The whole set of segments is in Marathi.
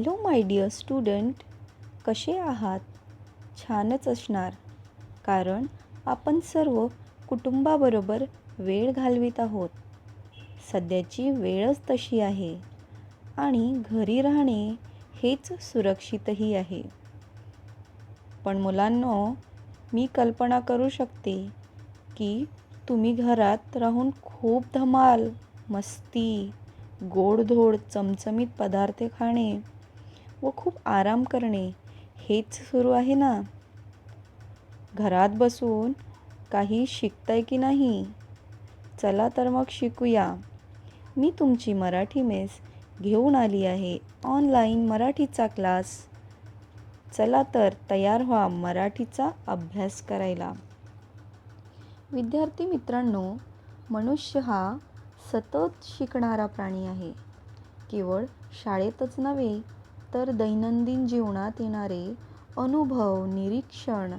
हॅलो माय डिअर स्टुडंट, कसे आहात? छानच असणार, कारण आपण सर्व कुटुंबाबरोबर वेळ घालवित आहोत. सध्याची वेळच तशी आहे आणि घरी राहणे हेच सुरक्षितही आहे. पण मुलांनो, मी कल्पना करू शकते की तुम्ही घरात राहून खूप धमाल, मस्ती, गोडधोड चमचमीत पदार्थ खाणे व खूप आराम करणे हेच सुरू आहे ना. घरात बसून काही शिकताय की नाही? चला तर मग शिकूया. मी तुमची मराठी मिस घेऊन आली आहे ऑनलाईन मराठीचा क्लास. चला तर तयार व्हा मराठीचा अभ्यास करायला. विद्यार्थी मित्रांनो, मनुष्य हा सतत शिकणारा प्राणी आहे. केवळ शाळेतच नव्हे तर दैनंदिन जीवनात येणारे अनुभव, निरीक्षण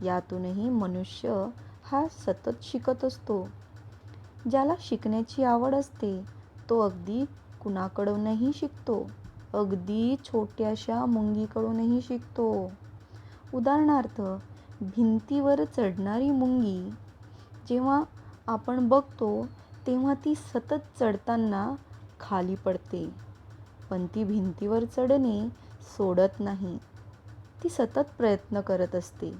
यातूनही मनुष्य हा सतत शिकत असतो. ज्याला शिकण्याची आवड असते तो अगदी कुणाकडूनही शिकतो. अगदी छोट्याशा मुंगीकडूनही शिकतो. उदाहरणार्थ, भिंतीवर चढणारी मुंगी जेव्हा आपण बघतो तेव्हा ती सतत चढताना खाली पडते, पण ती भिंतीवर चढणे सोडत नाही. ती सतत प्रयत्न करत असते,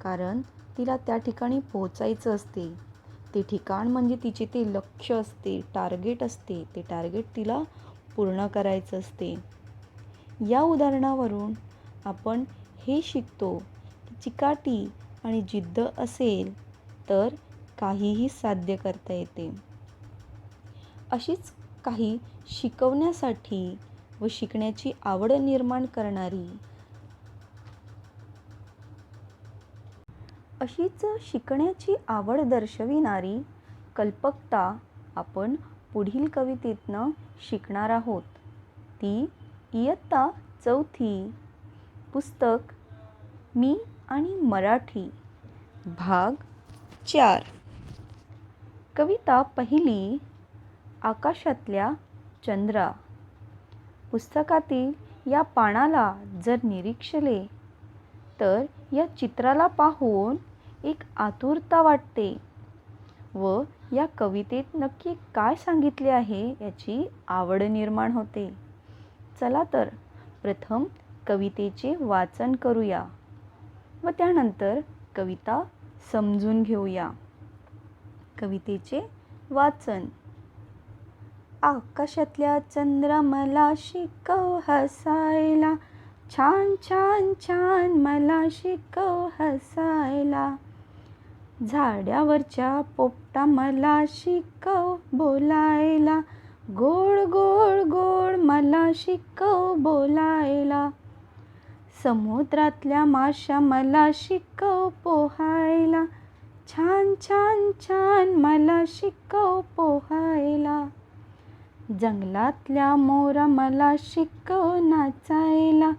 कारण तिला त्या ठिकाणी पोहोचायचं असते. ते ठिकाण म्हणजे तिचे ते लक्ष्य असते, टार्गेट असते. ते टार्गेट तिला पूर्ण करायचं असते. या उदाहरणावरून आपण हे शिकतो की चिकाटी आणि जिद्द असेल तर काहीही साध्य करता येते. अशीच काही शिकवण्यासाठी व शिकण्याची आवड निर्माण करणारी अशीच शिकण्याची आवड दर्शविणारी कल्पकता आपण पुढील कवितेतनं शिकणार आहोत. ती इयत्ता 4थी, पुस्तक मी आणि मराठी, भाग 4. कविता पहिली, आकाशातल्या चंद्रा. पुस्तकातील या पानाला जर निरीक्षले तर या चित्राला पाहून एक आतुरता वाटते व या कवितेत नक्की काय सांगितले आहे याची आवड निर्माण होते. चला तर प्रथम कवितेचे वाचन करूया व त्यानंतर कविता समजून घेऊया. कवितेचे वाचन. आकाशातल्या चंद्रा मला शिकव हसायला, छान छान छान मला शिकव हसायला. झाडावरच्या पोपटा मला शिकव बोलायला, गोड गोड गोड मला शिकव बोलायला. समुद्रातल्या माश्या मला शिकव पोहायला, छान छान छान मला शिकव पोहायला. जंगलातल्या मोरा मला शिकव नाचायला,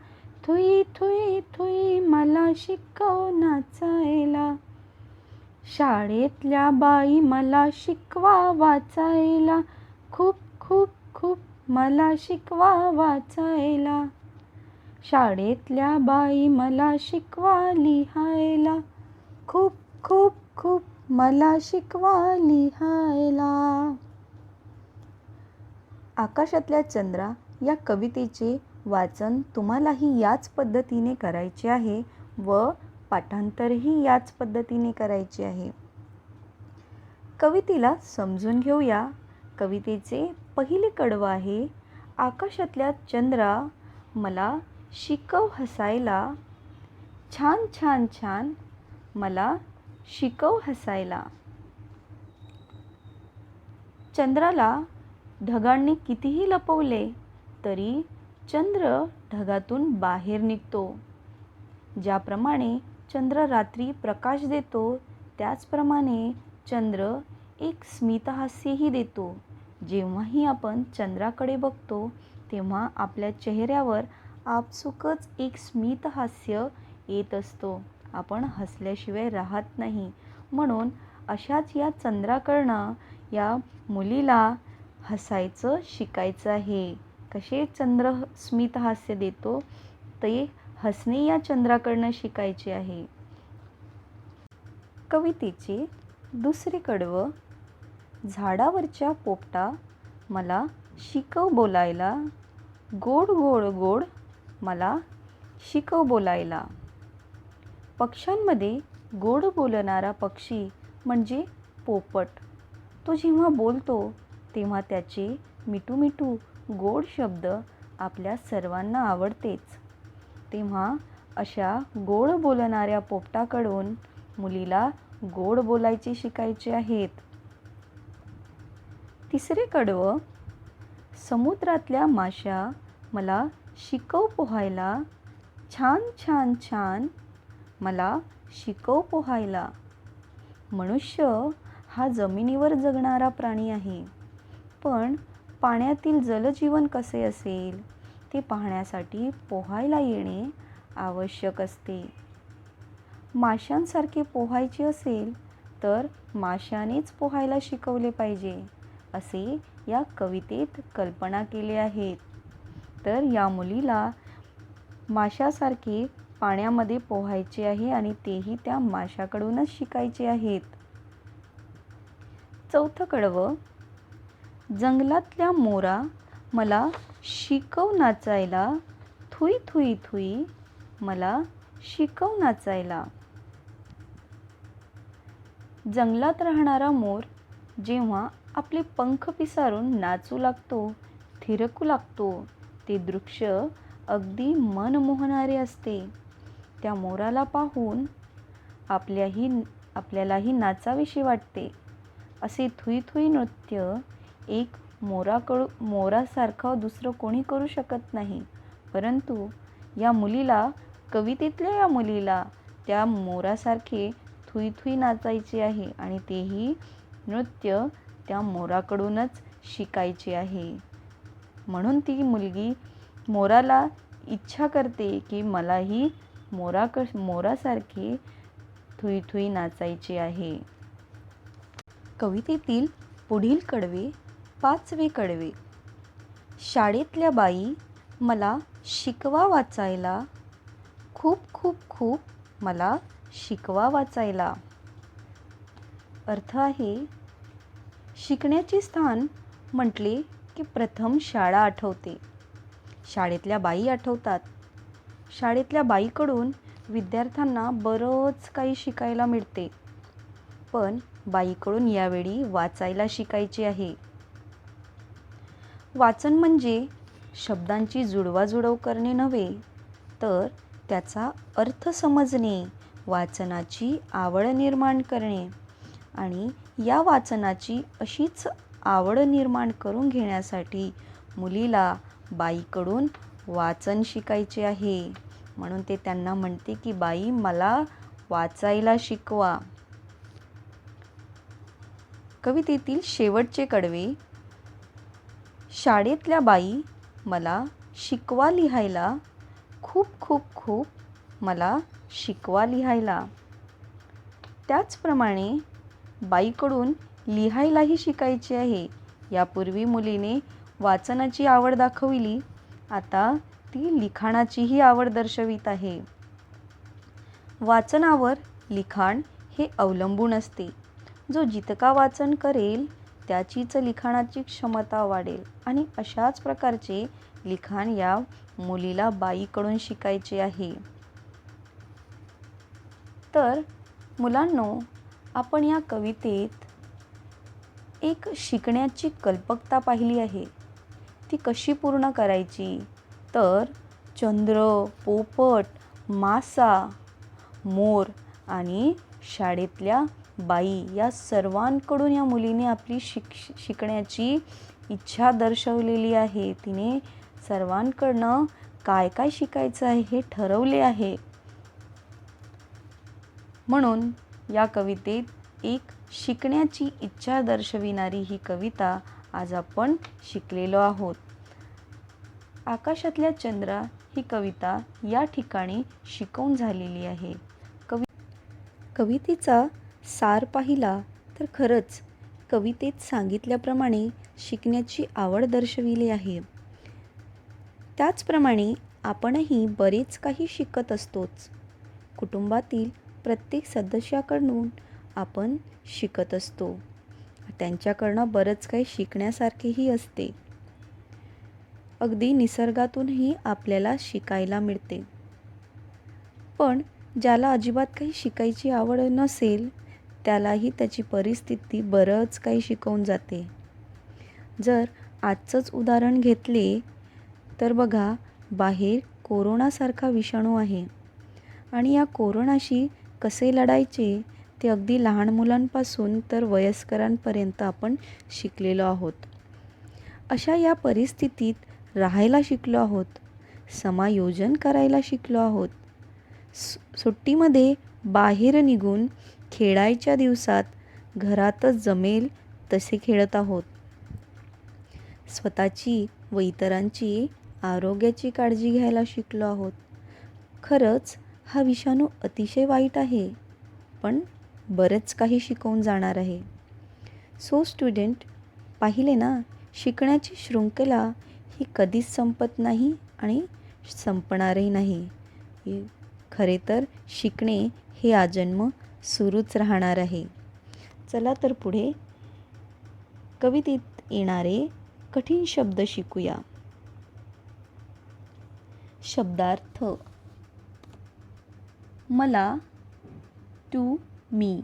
थुई थुई थुई मला शिकव नाचायला. शाळेतल्या बाई मला शिकवा वाचायला, खूप खूप खूप मला शिकवा वाचायला. शाळेतल्या बाई मला शिकवा लिहायला, खूप खूप खूप मला शिकवा लिहायला. आकाशातल्या चंद्रा या कवितेचे वाचन तुम्हालाही याच पद्धतीने करायचे आहे व पाठांतरही याच पद्धतीने करायचे आहे. कवितेला समजून घेऊया. कवितेचे पहिले कडवं आहे, आकाशातल्या चंद्रा मला शिकव हसायला, छान छान छान मला शिकव हसायला. चंद्राला ढगांनी कितीही लपवले तरी चंद्र ढगातून बाहेर निघतो. ज्याप्रमाणे चंद्र रात्री प्रकाश देतो त्याचप्रमाणे चंद्र एक स्मितहास्यही देतो. जेव्हाही आपण चंद्राकडे बघतो तेव्हा आपल्या चेहऱ्यावर आपसुकच एक स्मितहास्य येत असतो. आपण हसल्याशिवाय राहत नाही. म्हणून अशाच या चंद्राकडनं या मुलीला हसायचं शिकायचं आहे. कसे चंद्र स्मित हास्य देतो ते हसणे या चंद्राकडनं शिकायचे आहे. कवितेचे दुसरे कडवं. झाडावरच्या पोपटा मला शिकव बोलायला, गोड गोड गोड मला शिकव बोलायला. पक्ष्यांमध्ये गोड बोलणारा पक्षी म्हणजे पोपट. तो जेव्हा बोलतो तेव्हा त्याचे मिठू मिठू गोड शब्द आपल्या सर्वांना आवडतेच. तेव्हा अशा गोड बोलणाऱ्या पोपटाकडून मुलीला गोड बोलायचे शिकायचे आहेत. तिसरे कडवं. समुद्रातल्या माश्या मला शिकव पोहायला, छान छान छान मला शिकव पोहायला. मनुष्य हा जमिनीवर जगणारा प्राणी आहे, पण पाण्यातील जलजीवन कसे असेल ते पाहण्यासाठी पोहायला येणे आवश्यक असते. माशांसारखे पोहायचे असेल तर माशानेच पोहायला शिकवले पाहिजे असे या कवितेत कल्पना केले आहेत. तर या मुलीला माशासारखे पाण्यामध्ये पोहायचे आहे आणि तेही त्या माशाकडूनच शिकायचे आहेत. चौथं कडवं. जंगलातल्या मोरा मला शिकव नाचायला, थुई थुई थुई मला शिकव नाचायला. जंगलात राहणारा मोर जेव्हा आपले पंख पिसारून नाचू लागतो, थिरकू लागतो, ते दृश्य अगदी मनमोहणारे असते. त्या मोराला पाहून आपल्यालाही नाचावीशी वाटते. असे थुई थुई नृत्य एक मोरासारखं दुसरं कोणी करू शकत नाही. परंतु या मुलीला, कवितेतल्या या मुलीला त्या मोरासारखे थुई थुई नाचायचे आहे आणि तेही नृत्य त्या मोराकडूनच शिकायचे आहे. म्हणून ती मुलगी मोराला इच्छा करते की मलाही मोरासारखे थुई थुई नाचायचे आहे. कवितेतील पुढील कडवे. पाचवे कडवे. शाळेतल्या बाई मला शिकवा वाचायला, खूप खूप खूप मला शिकवा वाचायला. अर्थ आहे, शिकण्याचे स्थान म्हटले की प्रथम शाळा आठवते. शाळेतल्या बाई आठवतात. शाळेतल्या बाईकडून विद्यार्थ्यांना बरंच काही शिकायला मिळते. पण बाईकडून यावेळी वाचायला शिकायचे आहे. वाचन म्हणजे शब्दांची जुळवाजुळव करणे नव्हे, तर त्याचा अर्थ समजणे, वाचनाची आवड निर्माण करणे आणि या वाचनाची अशीच आवड निर्माण करून घेण्यासाठी मुलीला बाईकडून वाचन शिकायचे आहे. म्हणून ते त्यांना म्हणते की बाई मला वाचायला शिकवा. कवितेतील शेवटचे कडवे. शाळेतल्या बाई मला शिकवा लिहायला, खूप खूप खूप मला शिकवा लिहायला. त्याचप्रमाणे बाईकडून लिहायलाही शिकायचे आहे. यापूर्वी मुलीने वाचनाची आवड दाखविली, आता ती लिखाणाचीही आवड दर्शवित आहे. वाचनावर लिखाण हे अवलंबून असते. जो जितका वाचन करेल त्याचीच लिखाणाची क्षमता वाढेल आणि अशाच प्रकारचे लिखाण या मुलीला बाईकडून शिकायचे आहे. तर मुलांनो, आपण या कवितेत एक शिकण्याची कल्पकता पाहिली आहे. ती कशी पूर्ण करायची? तर चंद्र, पोपट, मासा, मोर आणि शाळेतल्या बाई या सर्वांकडून या मुलीने आपली शिकण्याची इच्छा दर्शवलेली आहे. तिने सर्वांकडनं काय काय शिकायचं आहे हे ठरवले आहे. म्हणून या कवितेत एक शिकण्याची इच्छा दर्शविणारी ही कविता आज आपण शिकलेलो आहोत. आकाशातल्या चंद्रा ही कविता या ठिकाणी शिकवून झालेली आहे. कवितेचा सार पाहिला तर खरंच कवितेत सांगितल्याप्रमाणे शिकण्याची आवड दर्शविली आहे. त्याचप्रमाणे आपणही बरेच काही शिकत असतोच. कुटुंबातील प्रत्येक सदस्याकडून आपण शिकत असतो. त्यांच्याकडनं बरंच काही शिकण्यासारखेही असते. अगदी निसर्गातूनही आपल्याला शिकायला मिळते. पण ज्याला अजिबात काही शिकायची आवड नसेल, त्यालाही त्याची परिस्थिती बरंच काही शिकवून जाते. जर आजचंच उदाहरण घेतले तर बघा, बाहेर कोरोनासारखा विषाणू आहे आणि या कोरोनाशी कसे लढायचे ते अगदी लहान मुलांपासून तर वयस्करांपर्यंत आपण शिकलेलो आहोत. अशा या परिस्थितीत राहायला शिकलो आहोत, समायोजन करायला शिकलो आहोत. सुट्टीमध्ये बाहेर निघून खेळायच्या दिवसात घरातच जमेल तसे खेळत आहोत. स्वतःची व इतरांची आरोग्याची काळजी घ्यायला शिकलो आहोत. खरंच हा विषाणू अतिशय वाईट आहे, पण बरंच काही शिकवून जाणार आहे. सो स्टुडंट, पाहिले ना, शिकण्याची शृंखला ही कधीच संपत नाही आणि संपणारही नाही. खरे तर शिकणे हे आजन्म सुरूच राहणार आहे. चला तर पुढे कवितेत येणारे कठीण शब्द शिकूया. शब्दार्थ. मला, टू मी.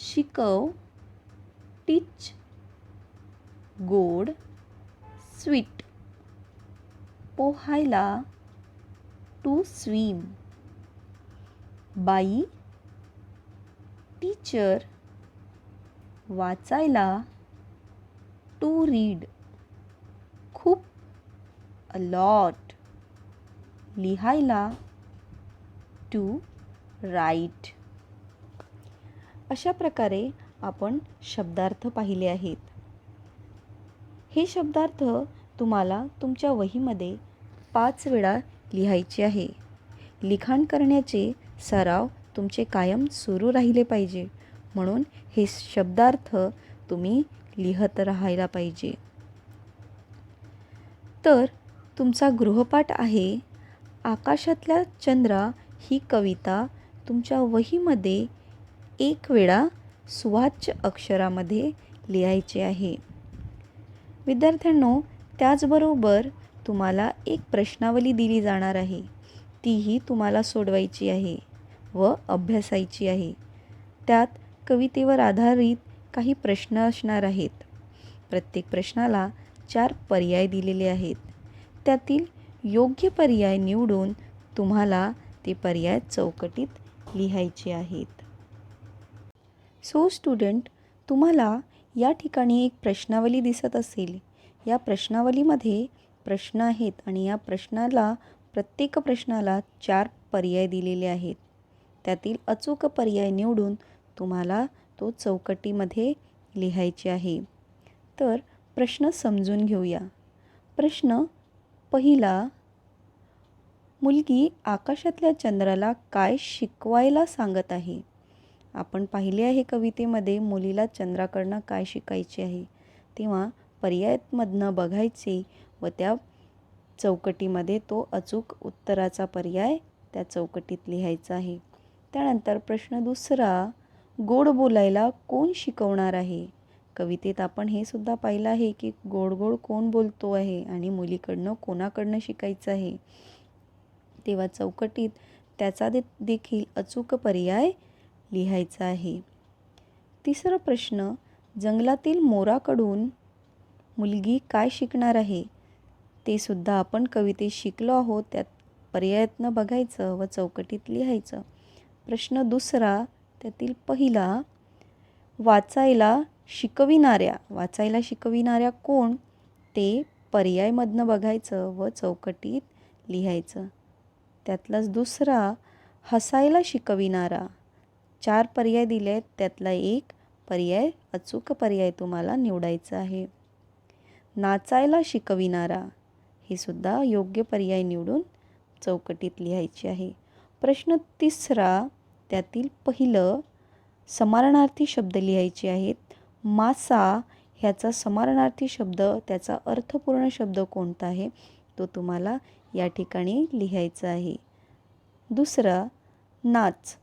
शिकव, टीच. गोड, स्वीट. पोहायला, टू स्विम. बाई, टीचर. वाचायला, टू रीड. खूप, अ लॉट. लिहायला, टू राईट. अशा प्रकारे आपण शब्दार्थ पाहिले आहेत. हे शब्दार्थ तुम्हाला तुमच्या वहीमध्ये 5 वेळा लिहायचे आहे. लिखाण करण्याचे सराव तुमचे कायम सुरू राहिले पाहिजे, म्हणून हे शब्दार्थ तुम्ही लिहत राहायला पाहिजे. तर तुमचा गृहपाठ आहे, आकाशातल्या चंद्रा ही कविता तुमच्या वहीमध्ये 1 वेळा सुवाच्य अक्षरामध्ये लिहायचे आहे. विद्यार्थ्यांनो, त्याचबरोबर तुम्हाला एक प्रश्नावली दिली जाणार आहे. तीही तुम्हाला सोडवायची आहे व अभ्यासायची आहे. त्यात कवितेवर आधारित काही प्रश्न असणार आहेत. प्रत्येक प्रश्नाला 4 पर्याय दिलेले आहेत. त्यातील योग्य पर्याय निवडून तुम्हाला ते पर्याय चौकटीत लिहायचे आहेत. सो स्टुडंट, तुम्हाला या ठिकाणी एक प्रश्नावली दिसत असेल. या प्रश्नावलीमध्ये प्रश्न आहेत आणि या प्रत्येक प्रश्नाला 4 पर्याय दिलेले आहेत. त्यातील अचूक पर्याय निवडून तुम्हाला तो चौकटीमध्ये लिहायचे आहे. तर प्रश्न समजून घेऊया. प्रश्न पहिला, मुलगी आकाशातल्या चंद्राला काय शिकवायला सांगत आहे? आपण पाहिले आहे कवितेमध्ये मुलीला चंद्राकडनं काय शिकायचे आहे. तेव्हा पर्यायांमधनं बघायचे व त्या चौकटीमध्ये तो अचूक उत्तराचा पर्याय त्या चौकटीत लिहायचा आहे. त्यानंतर प्रश्न दुसरा, गोड बोलायला कोण शिकवणार आहे? कवितेत आपण हे सुद्धा पाहिलं आहे की गोड गोड कोण बोलतो आहे आणि मुलीकडनं कोणाकडनं शिकायचं आहे. तेव्हा चौकटीत त्याचा देखील अचूक पर्याय लिहायचा आहे. तिसरा प्रश्न, जंगलातील मोराकडून मुलगी काय शिकणार आहे? ते सुद्धा आपण कवितेत शिकलो आहोत. त्यात पर्यायातनं बघायचं व चौकटीत लिहायचं. प्रश्न दुसरा, त्यातील पहिला, वाचायला शिकविणाऱ्या कोण? ते पर्यायमधनं बघायचं व चौकटीत लिहायचं. त्यातलाच दुसरा, हसायला शिकविणारा. 4 पर्याय दिले आहेत, त्यातला एक पर्याय अचूक पर्याय तुम्हाला निवडायचा आहे. नाचायला शिकविणारा, हे सुद्धा योग्य पर्याय निवडून चौकटीत लिहायचे आहे. प्रश्न तिसरा, त्यातील पहिलं, समानार्थी शब्द लिहायचे आहेत. मासा ह्याचा समानार्थी शब्द, त्याचा अर्थपूर्ण शब्द कोणता आहे तो तुम्हाला या ठिकाणी लिहायचा आहे. दुसरा, नाच.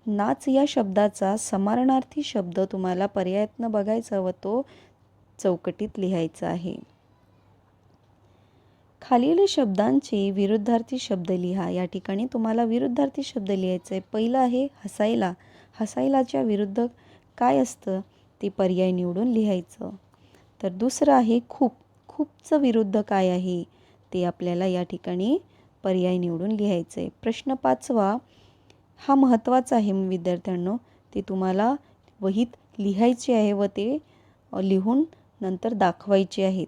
नाच या शब्दाचा समानार्थी शब्द तुम्हाला पर्यायातनं बघायचा व तो चौकटीत लिहायचा आहे. खालील शब्दांचे विरुद्धार्थी शब्द लिहा. या ठिकाणी तुम्हाला विरुद्धार्थी शब्द लिहायचे आहे. पहिलं आहे हसायला. हसायलाच्या विरुद्ध काय असतं ते पर्याय निवडून लिहायचं. तर दुसरं आहे खूप. खूपचं विरुद्ध काय आहे ते आपल्याला या ठिकाणी पर्याय निवडून लिहायचं आहे. प्रश्न 5वा हा महत्त्वाचा आहे विद्यार्थ्यांनो. ते तुम्हाला वहीत लिहायचे आहे व ते लिहून नंतर दाखवायचे आहेत.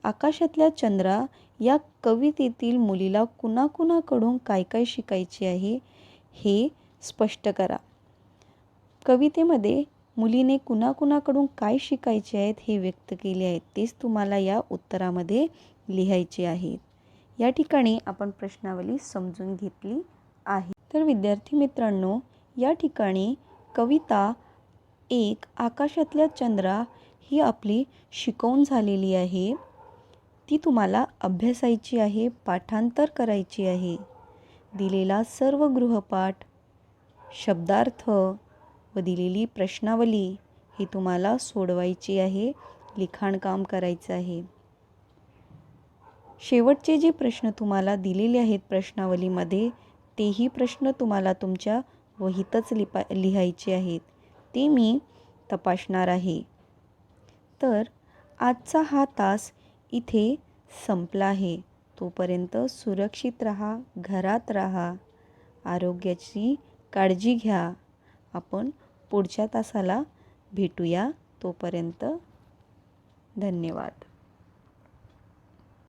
आकाशातल्या चंद्रा या कवितेतील मुलीला कुणाकुणाकडून काय काय शिकायचे आहे हे स्पष्ट करा. कवितेमध्ये मुलीने कुणाकुणाकडून काय शिकायचे आहेत हे व्यक्त केले आहेत. तेच तुम्हाला या उत्तरामध्ये लिहायचे आहेत. या ठिकाणी आपण प्रश्नावली समजून घेतली आहे. तर विद्यार्थी मित्रांनो, या ठिकाणी कविता 1 आकाशातल्या चंद्रा ही आपली शिकवून झालेली आहे. ती तुम्हाला अभ्यासायची आहे, पाठांतर करायची आहे. दिलेला सर्व गृहपाठ, शब्दार्थ व दिलेली प्रश्नावली ही तुम्हाला सोडवायची आहे, लिखाणकाम करायचं आहे. शेवटचे जे प्रश्न तुम्हाला दिलेले आहेत प्रश्नावलीमध्ये तेही प्रश्न तुम्हाला तुमच्या वहीतच लिहायचे आहेत. ते मी तपासणार आहे. तर आजचा हा तास इथे संपला आहे. तोपर्यंत सुरक्षित राहा, घरात राहा, आरोग्याची काळजी घ्या. आपण पुढच्या तासाला भेटूया. तोपर्यंत धन्यवाद.